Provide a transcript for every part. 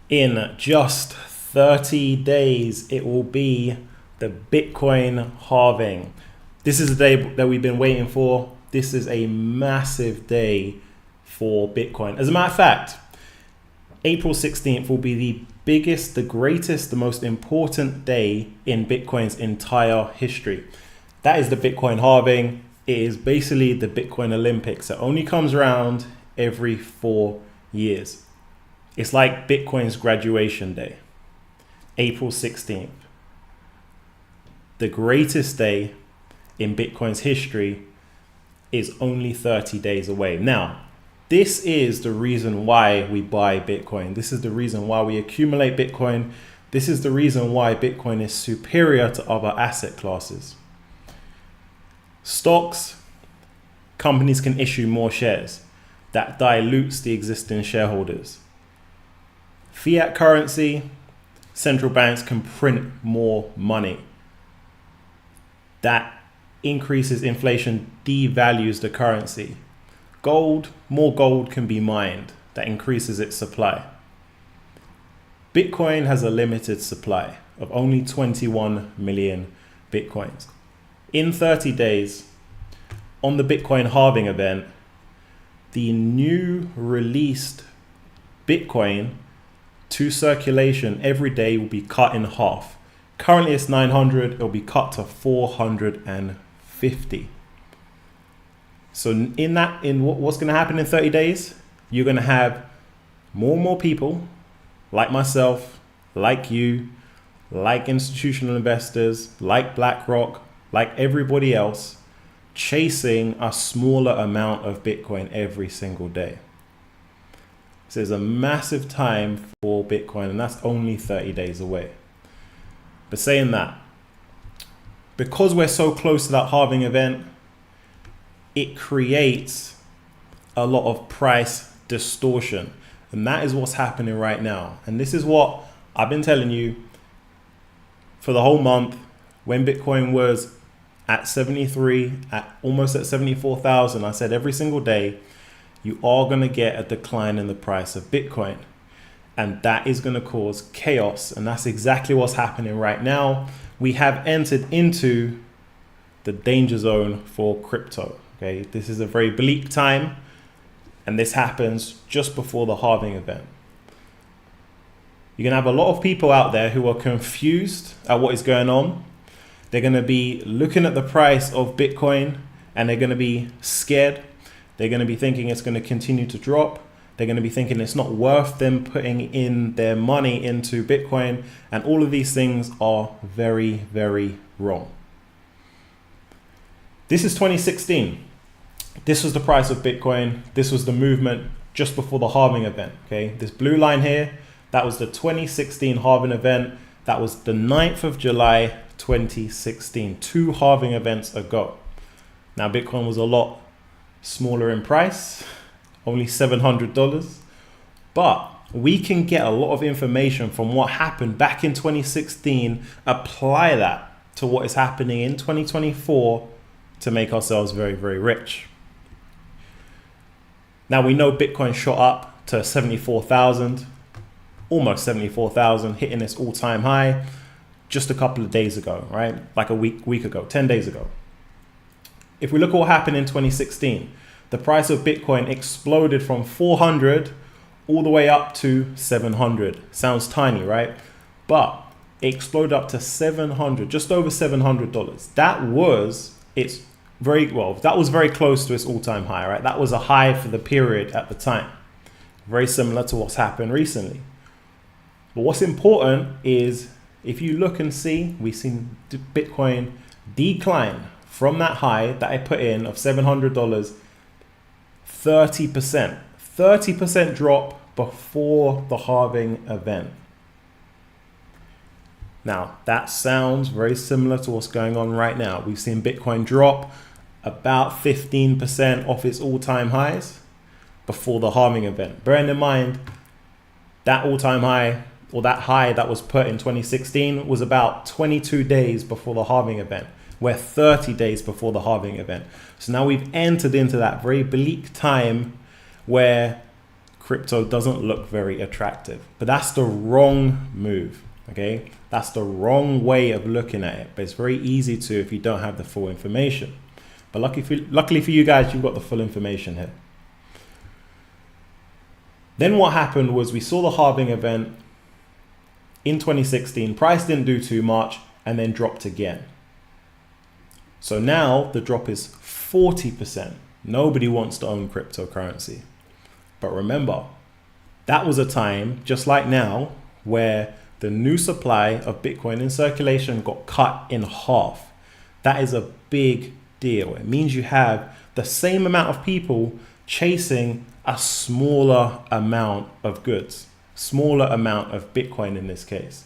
In just 30 days, it will be the Bitcoin halving. This is the day that we've been waiting for. This is a massive day for Bitcoin. As a matter of fact, April 16th will be the biggest, the greatest, the most important day in Bitcoin's entire history. That is the Bitcoin halving. It is basically the Bitcoin Olympics. It only comes around every 4 years. It's like Bitcoin's graduation day, April 16th. The greatest day in Bitcoin's history is only 30 days away. Now, this is the reason why we buy Bitcoin. This is the reason why we accumulate Bitcoin. This is the reason why Bitcoin is superior to other asset classes. Stocks, companies can issue more shares. That dilutes the existing shareholders. Fiat currency, central banks can print more money. That increases inflation, devalues the currency. Gold, more gold can be mined. That increases its supply. Bitcoin has a limited supply of only 21 million Bitcoins. In 30 days, on the Bitcoin halving event, the new released Bitcoin to circulation every day will be cut in half. Currently it's 900, it'll be cut to 450. So what's going to happen in 30 days? You're going to have more and more people like myself, like you, like institutional investors, like BlackRock, like everybody else, chasing a smaller amount of Bitcoin every single day. So there's a massive time for Bitcoin, and that's only 30 days away. But saying that, because we're so close to that halving event, it creates a lot of price distortion. And that is what's happening right now. And this is what I've been telling you for the whole month. When Bitcoin was at 73, almost at 74,000, I said every single day, you are going to get a decline in the price of Bitcoin. And that is going to cause chaos. And that's exactly what's happening right now. We have entered into the danger zone for crypto. Okay, this is a very bleak time. And this happens just before the halving event. You're going to have a lot of people out there who are confused at what is going on. They're going to be looking at the price of Bitcoin and they're going to be scared. They're going to be thinking it's going to continue to drop. They're going to be thinking it's not worth them putting in their money into Bitcoin. And all of these things are very, very wrong. This is 2016. This was the price of Bitcoin. This was the movement just before the halving event. Okay, this blue line here, that was the 2016 halving event. That was the 9th of July, 2016, 2 halving events ago. Now, Bitcoin was a lot smaller in price, only $700, but we can get a lot of information from what happened back in 2016, apply that to what is happening in 2024 to make ourselves very, very rich. Now we know Bitcoin shot up to 74,000, almost 74,000, hitting its all-time high just a couple of days ago, right? Like a week ago, 10 days ago. If we look at what happened in 2016, the price of Bitcoin exploded from 400 all the way up to 700. Sounds tiny, right? But it exploded up to 700, just over $700. That was very close to its all-time high, right? That was a high for the period at the time. Very similar to what's happened recently. But what's important is if you look and see, we've seen Bitcoin decline from that high that I put in of $700, 30% drop before the halving event. Now, that sounds very similar to what's going on right now. We've seen Bitcoin drop about 15% off its all-time highs before the halving event. Bearing in mind, that all-time high, or that high that was put in 2016, was about 22 days before the halving event. We're 30 days before the halving event. So now we've entered into that very bleak time where crypto doesn't look very attractive. But that's the wrong move, okay? That's the wrong way of looking at it. But it's very easy to if you don't have the full information. But luckily for you guys, you've got the full information here. Then what happened was we saw the halving event in 2016. Price didn't do too much and then dropped again. So now the drop is 40%. Nobody wants to own cryptocurrency. But remember, that was a time, just like now, where the new supply of Bitcoin in circulation got cut in half. That is a big deal. It means you have the same amount of people chasing a smaller amount of goods, smaller amount of Bitcoin in this case.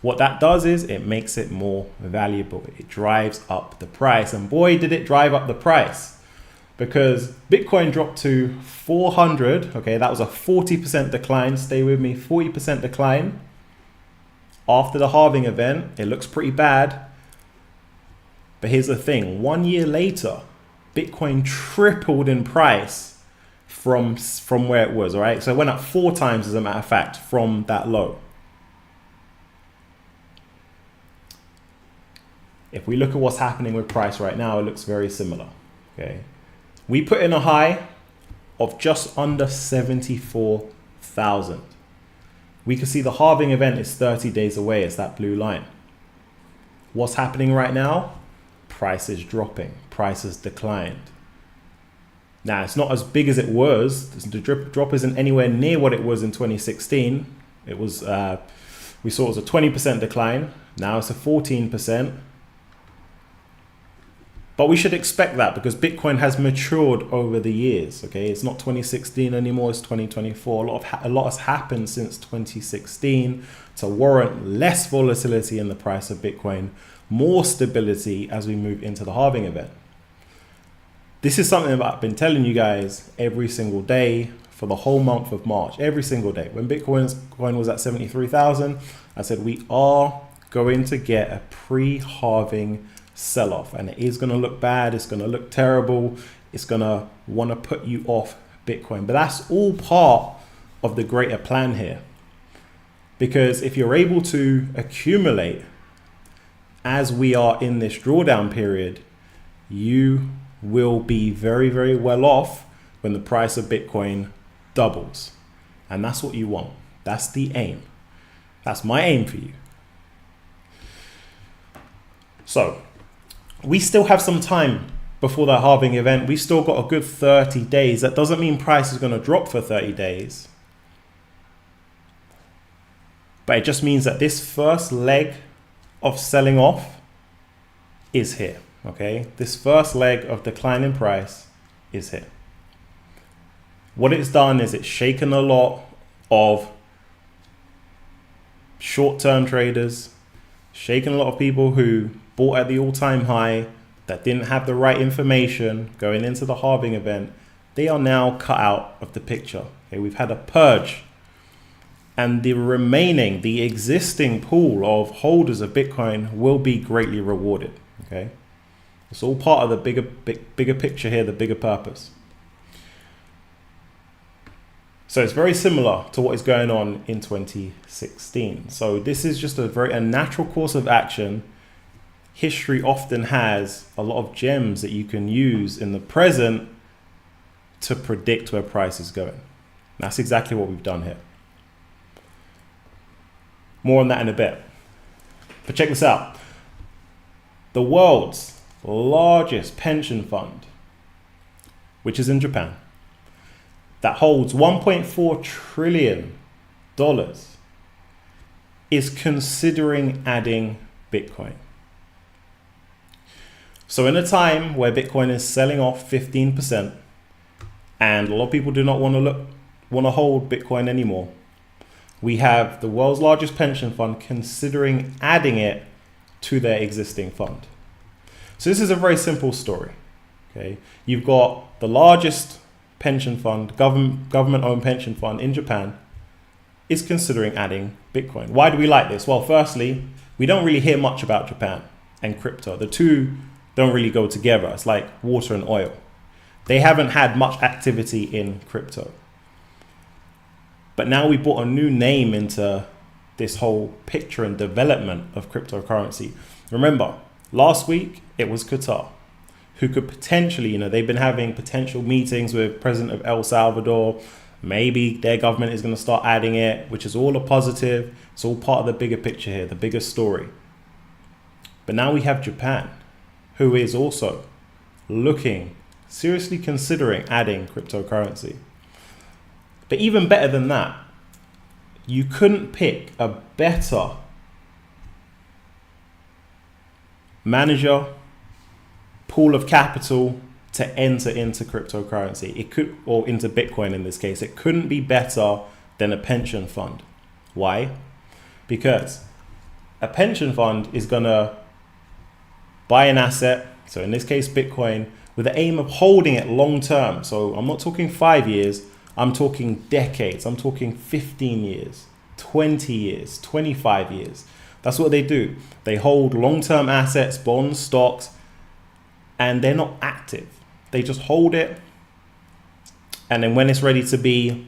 What that does is it makes it more valuable. It drives up the price. And boy, did it drive up the price, because Bitcoin dropped to 400. Okay, that was a 40% decline. Stay with me, 40% decline. After the halving event, it looks pretty bad. But here's the thing, 1 year later, Bitcoin tripled in price from where it was, all right? So it went up 4 times, as a matter of fact, from that low. If we look at what's happening with price right now, it looks very similar, okay? We put in a high of just under 74,000. We can see the halving event is 30 days away. It's that blue line. What's happening right now? Price is dropping. Price has declined. Now, it's not as big as it was. The drop isn't anywhere near what it was in 2016. It was, we saw it was a 20% decline. Now it's a 14%. But we should expect that because Bitcoin has matured over the years. Okay, it's not 2016 anymore, it's 2024. A lot has happened since 2016 to warrant less volatility in the price of Bitcoin, more stability as we move into the halving event. This is something that I've been telling you guys every single day for the whole month of March, every single day. When Bitcoin was at 73,000, I said we are going to get a pre-halving sell-off, and it is going to look bad. It's going to look terrible. It's going to want to put you off Bitcoin. But that's all part of the greater plan here, because if you're able to accumulate as we are in this drawdown period, you will be very, very well off when the price of Bitcoin doubles. And that's what you want. That's the aim. That's my aim for you. So we still have some time before the halving event. We've still got a good 30 days. That doesn't mean price is going to drop for 30 days. But it just means that this first leg of selling off is here. Okay, this first leg of decline in price is here. What it's done is it's shaken a lot of short-term traders, shaken a lot of people who bought at the all-time high that didn't have the right information going into the halving event. They are now cut out of the picture. Okay, we've had a purge, and the existing pool of holders of Bitcoin will be greatly rewarded. Okay, it's all part of the bigger picture here, the bigger purpose. So it's very similar to what is going on in 2016. So this is just a natural course of action. History often has a lot of gems that you can use in the present to predict where price is going. That's exactly what we've done here. More on that in a bit. But check this out. The world's largest pension fund, which is in Japan, that holds $1.4 trillion, is considering adding Bitcoin. So in a time where Bitcoin is selling off 15%, and a lot of people do not want to hold Bitcoin anymore, we have the world's largest pension fund considering adding it to their existing fund. So this is a very simple story. Okay, you've got the largest pension fund, government-owned pension fund in Japan, is considering adding Bitcoin. Why do we like this? Well, firstly, we don't really hear much about Japan and crypto. The two don't really go together. It's like water and oil. They haven't had much activity in crypto. But now we brought a new name into this whole picture and development of cryptocurrency. Remember, last week it was Qatar, who could potentially, they've been having potential meetings with President of El Salvador. Maybe their government is going to start adding it, which is all a positive. It's all part of the bigger picture here, the bigger story. But now we have Japan, who is also seriously considering adding cryptocurrency. But even better than that, you couldn't pick a better manager, pool of capital to enter into cryptocurrency. Or into Bitcoin in this case. It couldn't be better than a pension fund. Why? Because a pension fund is going to buy an asset, so in this case Bitcoin, with the aim of holding it long term. So I'm not talking 5 years, I'm talking decades. I'm talking 15 years, 20 years, 25 years. That's what they do. They hold long-term assets, bonds, stocks, and they're not active. They just hold it. And then when it's ready to be,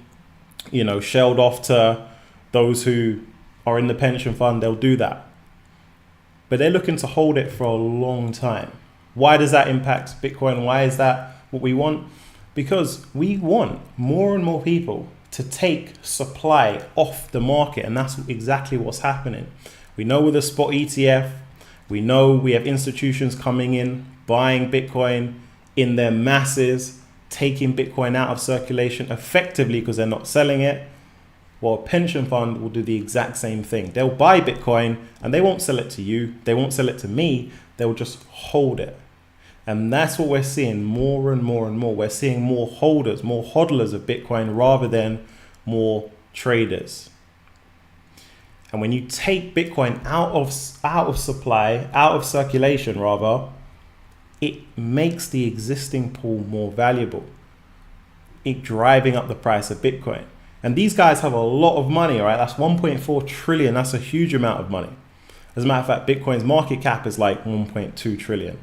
shelled off to those who are in the pension fund, they'll do that. But they're looking to hold it for a long time. Why does that impact Bitcoin? Why is that what we want? Because we want more and more people to take supply off the market. And that's exactly what's happening. We know with the spot ETF, we know we have institutions coming in, buying Bitcoin in their masses, taking Bitcoin out of circulation effectively because they're not selling it. Well, a pension fund will do the exact same thing. They'll buy Bitcoin and they won't sell it to you. They won't sell it to me. They'll just hold it. And that's what we're seeing more and more and more. We're seeing more holders, more hodlers of Bitcoin rather than more traders. And when you take Bitcoin out of supply, out of circulation rather, it makes the existing pool more valuable. It driving up the price of Bitcoin. And these guys have a lot of money, all right? That's 1.4 trillion. That's a huge amount of money. As a matter of fact, Bitcoin's market cap is like 1.2 trillion.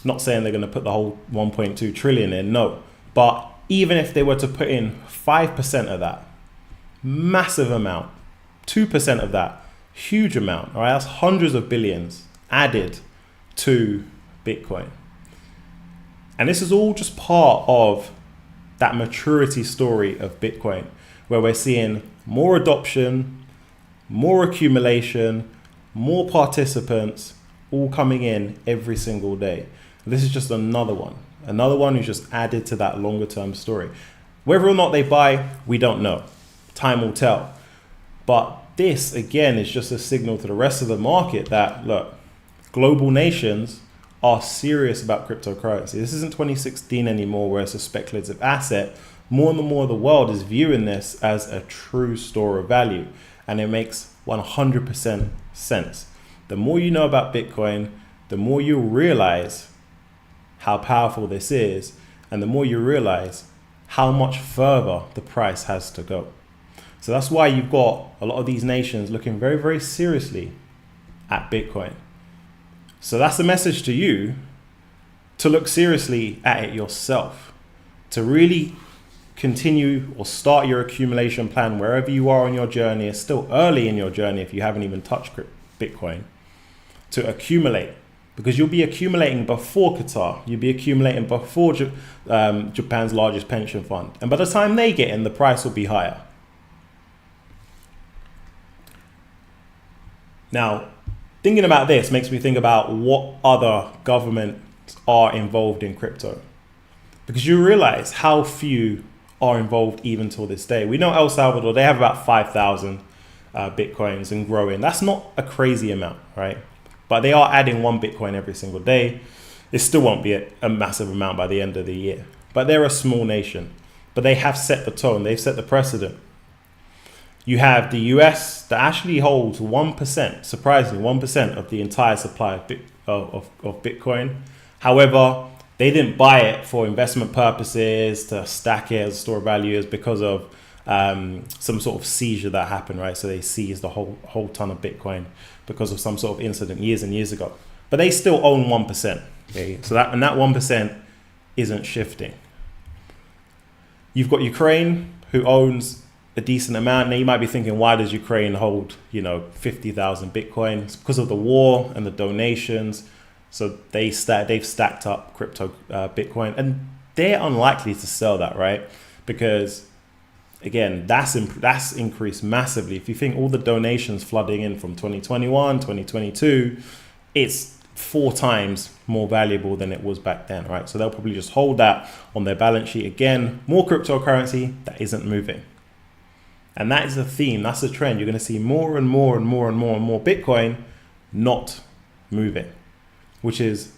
Not saying they're going to put the whole 1.2 trillion in, no. But even if they were to put in 5% of that, massive amount, 2% of that, huge amount, all right? That's hundreds of billions added to Bitcoin. And this is all just part of that maturity story of Bitcoin, where we're seeing more adoption, more accumulation, more participants all coming in every single day. This is just another one who's just added to that longer term story. Whether or not they buy, we don't know. Time will tell. But this, again, is just a signal to the rest of the market that, look, global nations are serious about cryptocurrency. This isn't 2016 anymore where it's a speculative asset. More and more of the world is viewing this as a true store of value. And it makes 100% sense. The more you know about Bitcoin, the more you realize how powerful this is, and the more you realize how much further the price has to go. So that's why you've got a lot of these nations looking very, very seriously at Bitcoin. So that's the message to you, to look seriously at it yourself, to really continue or start your accumulation plan wherever you are on your journey. It's still early in your journey if you haven't even touched Bitcoin, to accumulate. Because you'll be accumulating before Qatar. You'll be accumulating before Japan's largest pension fund. And by the time they get in, the price will be higher. Now, thinking about this makes me think about what other governments are involved in crypto. Because you realize how few are involved even till this day. We know El Salvador, they have about 5,000 Bitcoins and growing. That's not a crazy amount, right? But they are adding 1 Bitcoin every single day. It still won't be a massive amount by the end of the year. But they're a small nation. But they have set the tone. They've set the precedent. You have the US that actually holds 1%, surprisingly, 1% of the entire supply of Bitcoin. However, they didn't buy it for investment purposes, to stack it as a store of value, because of some sort of seizure that happened, right? So they seized a whole ton of Bitcoin because of some sort of incident years and years ago. But they still own 1%. Okay? So that 1% isn't shifting. You've got Ukraine, who owns a decent amount. Now you might be thinking, why does Ukraine hold, 50,000 Bitcoin? It's because of the war and the donations. So they've stacked up crypto Bitcoin, and they're unlikely to sell that, right? Because again, that's increased massively. If you think all the donations flooding in from 2021, 2022, it's 4 times more valuable than it was back then, right? So they'll probably just hold that on their balance sheet. Again, more cryptocurrency that isn't moving. And that is a theme, that's a trend. You're going to see more and more and more and more and more Bitcoin not moving, which is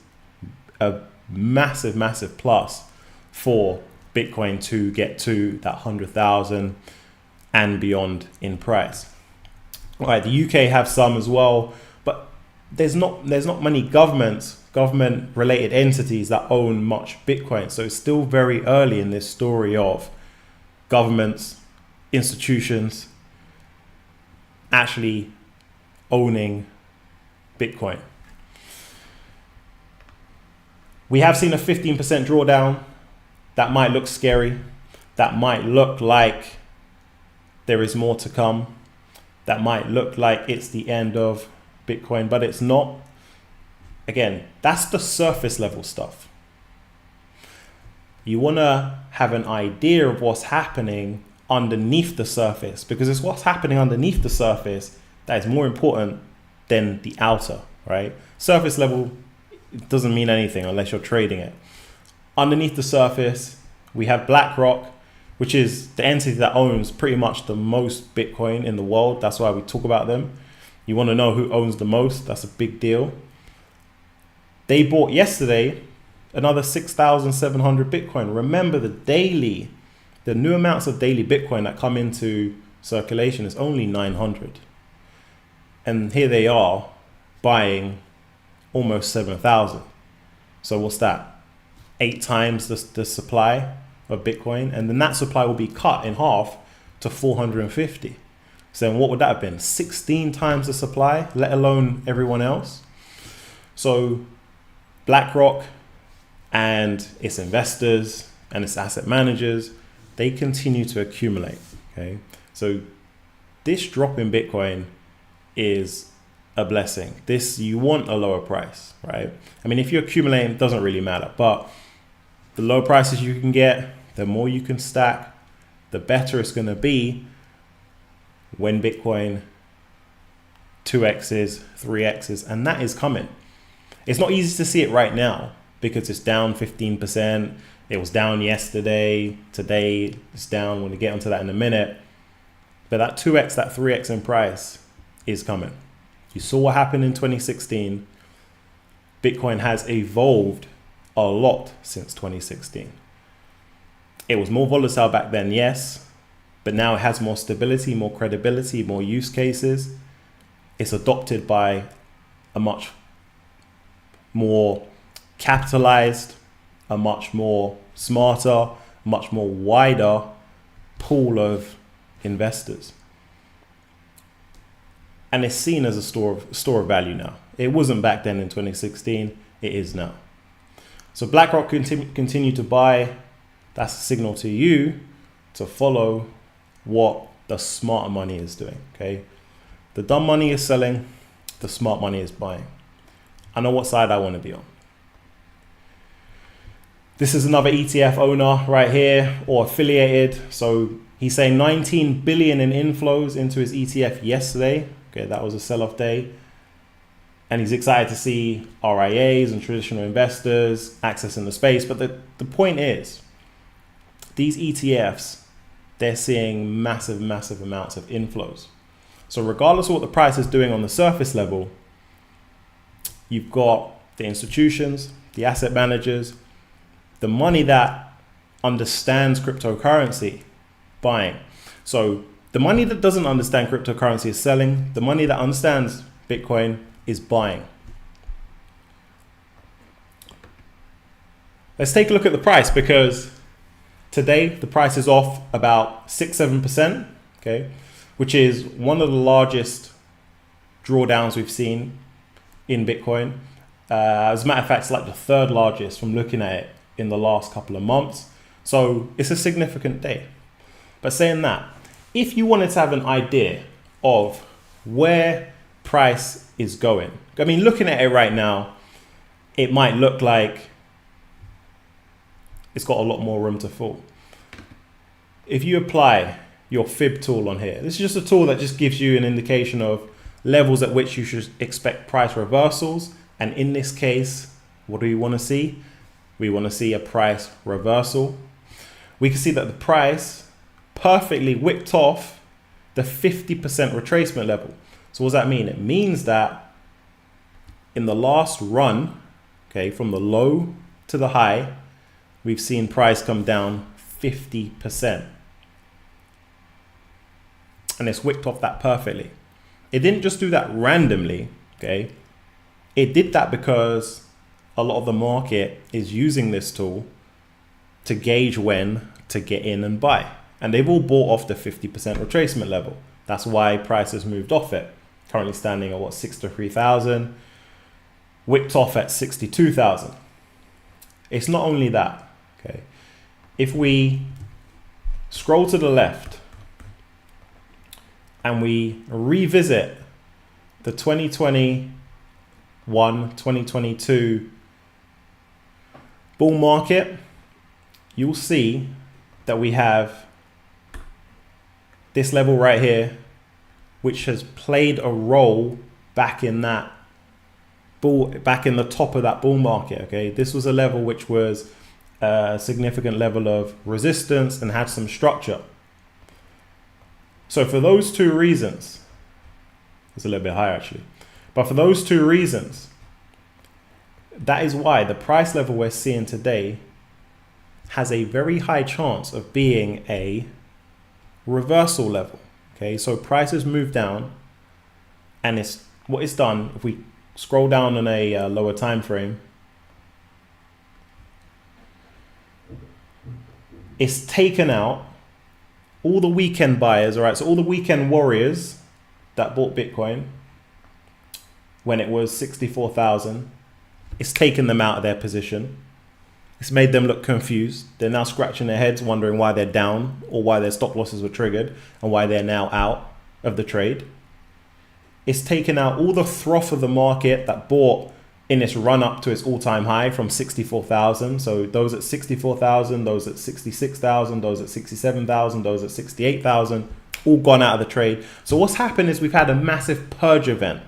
a massive, massive plus for Bitcoin to get to that 100,000 and beyond in price. All right, the UK have some as well, but there's not many government related entities that own much Bitcoin. So it's still very early in this story of governments, institutions actually owning Bitcoin. We have seen a 15% drawdown. That might look scary. That might look like there is more to come. That might look like it's the end of Bitcoin, but it's not. Again, that's the surface level stuff. You want to have an idea of what's happening underneath the surface, because it's what's happening underneath the surface that is more important than the outer, right? Surface level, it doesn't mean anything unless you're trading it. Underneath the surface, we have BlackRock, which is the entity that owns pretty much the most Bitcoin in the world. That's why we talk about them. You want to know who owns the most? That's a big deal. They bought yesterday another 6,700 Bitcoin. Remember, the new amounts of daily Bitcoin that come into circulation is only 900. And here they are buying almost 7,000. So what's that? 8 times the supply of Bitcoin. And then that supply will be cut in half to 450. So then what would that have been? 16 times the supply, let alone everyone else. So BlackRock and its investors and its asset managers, they continue to accumulate. Okay, so this drop in Bitcoin is a blessing. You want a lower price, right? I mean, if you're accumulating, it doesn't really matter, but the low prices you can get, the more you can stack, the better it's going to be when Bitcoin 2x's, 3x's, and that is coming. It's not easy to see it right now because it's down 15%. It was down yesterday. Today it's down. We'll get onto that in a minute. But that 2x, that 3x in price is coming. You saw what happened in 2016. Bitcoin has evolved a lot since 2016. It was more volatile back then, yes, but now it has more stability, more credibility, more use cases. It's adopted by a much more capitalized, a much more smarter, much more wider pool of investors. And it's seen as a store of value now. It wasn't back then in 2016, it is now. So BlackRock continue to buy. That's a signal to you to follow what the smarter money is doing, okay? The dumb money is selling, the smart money is buying. I know what side I want to be on. This is another ETF owner right here, or affiliated. So he's saying 19 billion in inflows into his ETF yesterday. Okay, that was a sell-off day. And he's excited to see RIAs and traditional investors accessing the space. But the point is, these ETFs, they're seeing massive, massive amounts of inflows. So regardless of what the price is doing on the surface level, you've got the institutions, the asset managers, the money that understands cryptocurrency buying. So the money that doesn't understand cryptocurrency is selling. The money that understands Bitcoin is buying. Let's take a look at the price, because today the price is off about 6-7%, okay, which is one of the largest drawdowns we've seen in Bitcoin. As a matter of fact, it's like the third largest from looking at it in the last couple of months. So it's a significant day. But saying that, if you wanted to have an idea of where price is going, I mean, looking at it right now, it might look like it's got a lot more room to fall. If you apply your fib tool on here, this is just a tool that just gives you an indication of levels at which you should expect price reversals. And in this case, what do we want to see? We want to see a price reversal. We can see that the price perfectly whipped off the 50% retracement level. So what does that mean? It means that in the last run, okay, from the low to the high, we've seen price come down 50%. And it's whipped off that perfectly. It didn't just do that randomly, okay? It did that because a lot of the market is using this tool to gauge when to get in and buy. And they've all bought off the 50% retracement level. That's why price has moved off it. Currently standing at 63,000, whipped off at 62,000. It's not only that, okay? If we scroll to the left and we revisit the 2021-2022 bull market, you'll see that we have this level right here, which has played a role back in that back in the top of that bull market. Okay, this was a level which was a significant level of resistance and had some structure. So for those two reasons, it's a little bit higher actually, but for those two reasons, that is why the price level we're seeing today has a very high chance of being a reversal level. Okay, so price has moved down, and it's what it's done. If we scroll down on a lower time frame, it's taken out all the weekend buyers. All right, so all the weekend warriors that bought Bitcoin when it was 64,000, it's taken them out of their position. It's made them look confused. They're now scratching their heads, wondering why they're down or why their stop losses were triggered and why they're now out of the trade. It's taken out all the froth of the market that bought in its run up to its all-time high from 64,000. So those at 64,000, those at 66,000, those at 67,000, those at 68,000, all gone out of the trade. So what's happened is we've had a massive purge event.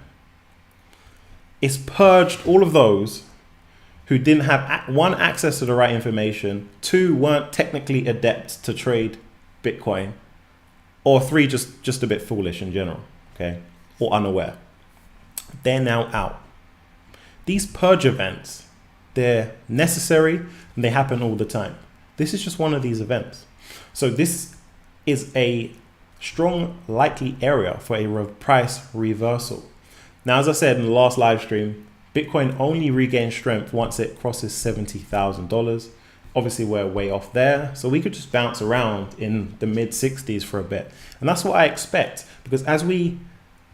It's purged all of those who didn't have, one, access to the right information, two, weren't technically adept to trade Bitcoin, or three, just a bit foolish in general, okay, or unaware. They're now out. These purge events, they're necessary and they happen all the time. This is just one of these events. So this is a strong likely area for a price reversal. Now, as I said in the last live stream, Bitcoin only regains strength once it crosses $70,000. Obviously, we're way off there, so we could just bounce around in the mid 60s for a bit. And that's what I expect, because as we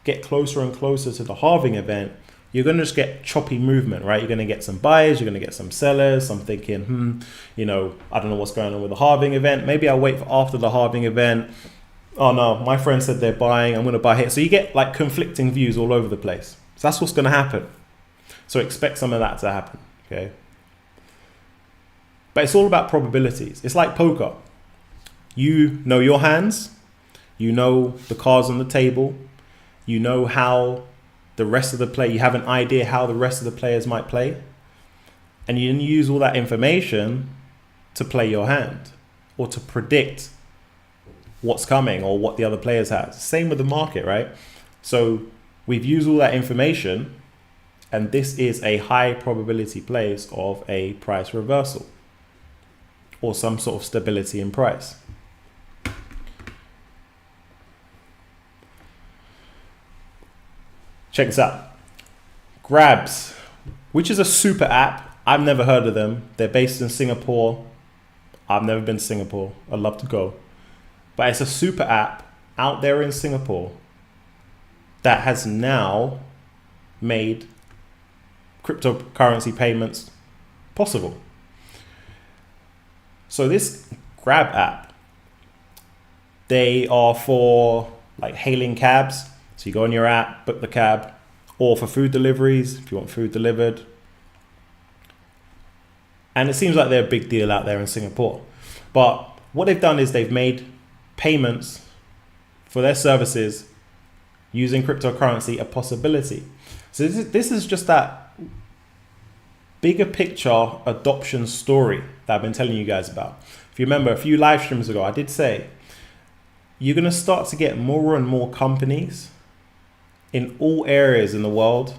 get closer and closer to the halving event, you're going to just get choppy movement, right? You're going to get some buyers, you're going to get some sellers. I'm thinking, I don't know what's going on with the halving event. Maybe I'll wait for after the halving event. Oh no, my friend said they're buying, I'm going to buy here. So you get like conflicting views all over the place. So that's what's going to happen. So expect some of that to happen, okay? But it's all about probabilities. It's like poker. You know your hands, you know the cards on the table, you know how the rest of the play, you have an idea how the rest of the players might play, and you use all that information to play your hand or to predict what's coming or what the other players have. Same with the market, right? So we've used all that information, and this is a high probability place of a price reversal or some sort of stability in price. Check this out. Grabs, which is a super app. I've never heard of them. They're based in Singapore. I've never been to Singapore. I'd love to go. But it's a super app out there in Singapore that has now made cryptocurrency payments possible. So this Grab app They are for like hailing cabs. So you go on your app, book the cab, or for food deliveries, if you want food delivered. And it seems like they're a big deal out there in Singapore. But what they've done is they've made payments for their services using cryptocurrency a possibility. So this is just that bigger picture adoption story that I've been telling you guys about. If you remember a few live streams ago, I did say you're going to start to get more and more companies in all areas in the world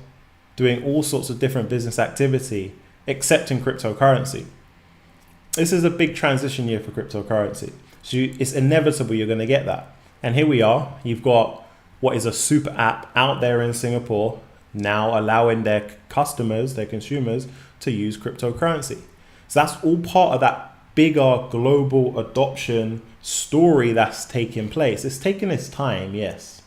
doing all sorts of different business activity accepting cryptocurrency. This is a big transition year for cryptocurrency. So it's inevitable you're going to get that. And here we are. You've got what is a super app out there in Singapore now allowing their customers, their consumers, to use cryptocurrency. So that's all part of that bigger global adoption story that's taking place. It's taking its time, yes.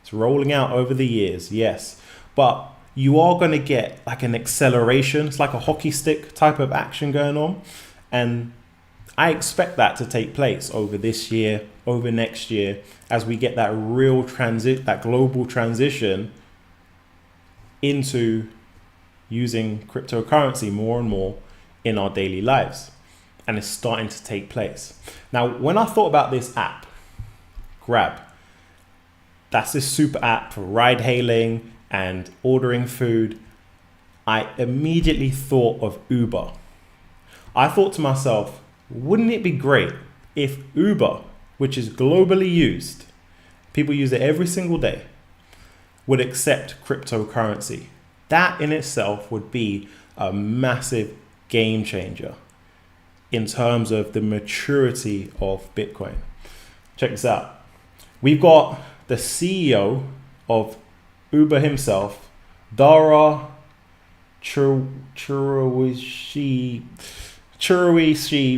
It's rolling out over the years, yes. But you are going to get like an acceleration. It's like a hockey stick type of action going on. And I expect that to take place over this year, over next year, as we get that real transit, that global transition into using cryptocurrency more and more in our daily lives. And it's starting to take place. Now, when I thought about this app, Grab, that's this super app for ride hailing and ordering food, I immediately thought of Uber. I thought to myself, wouldn't it be great if Uber, which is globally used, people use it every single day, would accept cryptocurrency? That in itself would be a massive game changer in terms of the maturity of Bitcoin. Check this out. We've got the CEO of Uber himself, Dara Churawishi,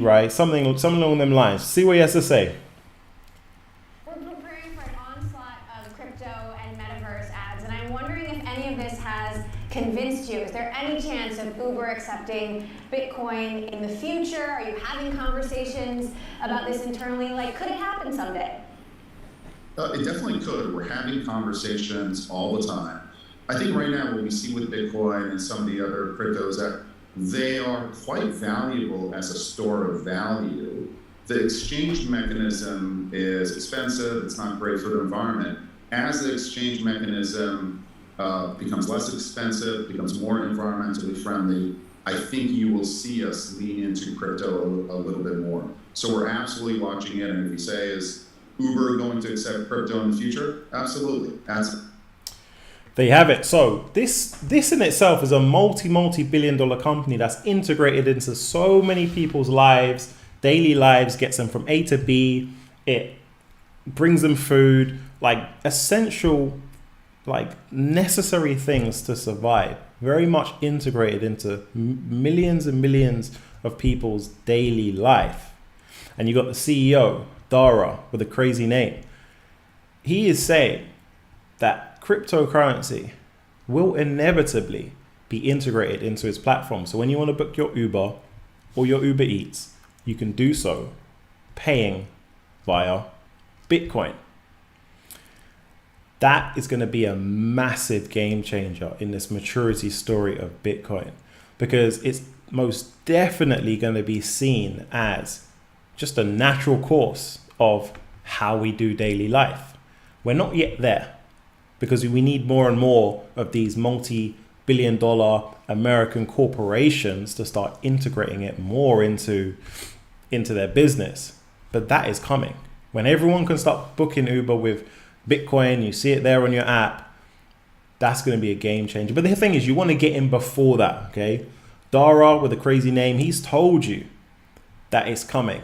right? Something along them lines. See what he has to say. We're preparing for an onslaught of crypto and metaverse ads, and I'm wondering if any of this has convinced you. Is there any chance of Uber accepting Bitcoin in the future? Are you having conversations about this internally? Like, could it happen someday? It definitely could. We're having conversations all the time. I think right now what we see with Bitcoin and some of the other cryptos that they are quite valuable as a store of value. The exchange mechanism is expensive. It's not great for the environment. As the exchange mechanism becomes less expensive, becomes more environmentally friendly, I think you will see us lean into crypto a little bit more. So we're absolutely watching it. And if we say, is Uber going to accept crypto in the future? Absolutely. There you have it. So this in itself is a multi-billion-dollar company that's integrated into so many people's lives, daily lives, gets them from A to B. It brings them food, like essential, like necessary things to survive. Very much integrated into millions and millions of people's daily life. And you got the CEO, Dara, with a crazy name. He is saying that cryptocurrency will inevitably be integrated into his platform. So when you want to book your Uber or your Uber Eats, you can do so paying via Bitcoin. That is going to be a massive game changer in this maturity story of Bitcoin, because it's most definitely going to be seen as just a natural course of how we do daily life. We're not yet there, because we need more and more of these multi-billion-dollar American corporations to start integrating it more into their business. But that is coming. When everyone can start booking Uber with Bitcoin, you see it there on your app, that's going to be a game changer. But the thing is, you want to get in before that, okay? Dara, with a crazy name, he's told you that it's coming.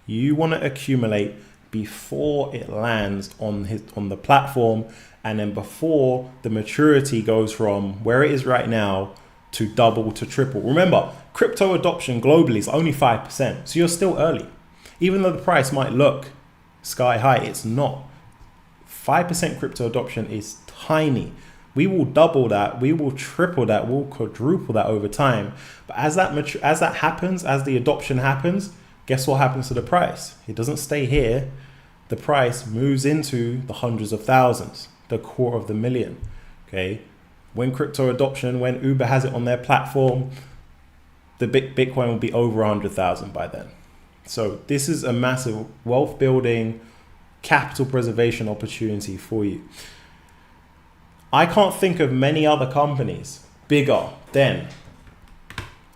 You want to accumulate before it lands on the platform, and then before the maturity goes from where it is right now to double to triple. Remember, crypto adoption globally is only 5%, so you're still early. Even though the price might look sky high, it's not. 5% crypto adoption is tiny. We will double that, we will triple that, we'll quadruple that over time. But as that happens, as the adoption happens, guess what happens to the price? It doesn't stay here. the price moves into the hundreds of thousands, the quarter of the million. Okay, when crypto adoption, when Uber has it on their platform, the Bitcoin will be over 100,000 by then. So this is a massive wealth building, capital preservation opportunity for you. I can't think of many other companies bigger than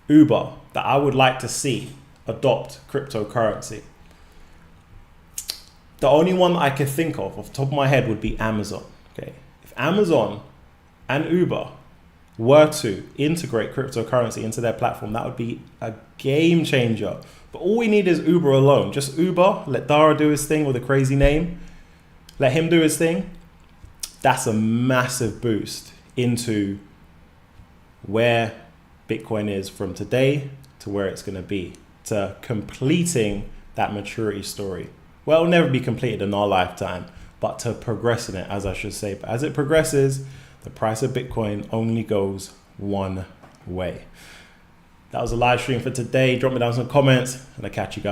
Uber that I would like to see adopt cryptocurrency. The only one that I could think of off the top of my head would be Amazon. Okay, if Amazon and Uber were to integrate cryptocurrency into their platform, that would be a game changer. But all we need is Uber alone. Just Uber, let Dara do his thing with a crazy name. Let him do his thing. That's a massive boost into where Bitcoin is from today to where it's going to be, to completing that maturity story. Well, it'll never be completed in our lifetime, but to progress in it, as I should say. But as it progresses, the price of Bitcoin only goes one way. That was a live stream for today. Drop me down some comments and I'll catch you guys.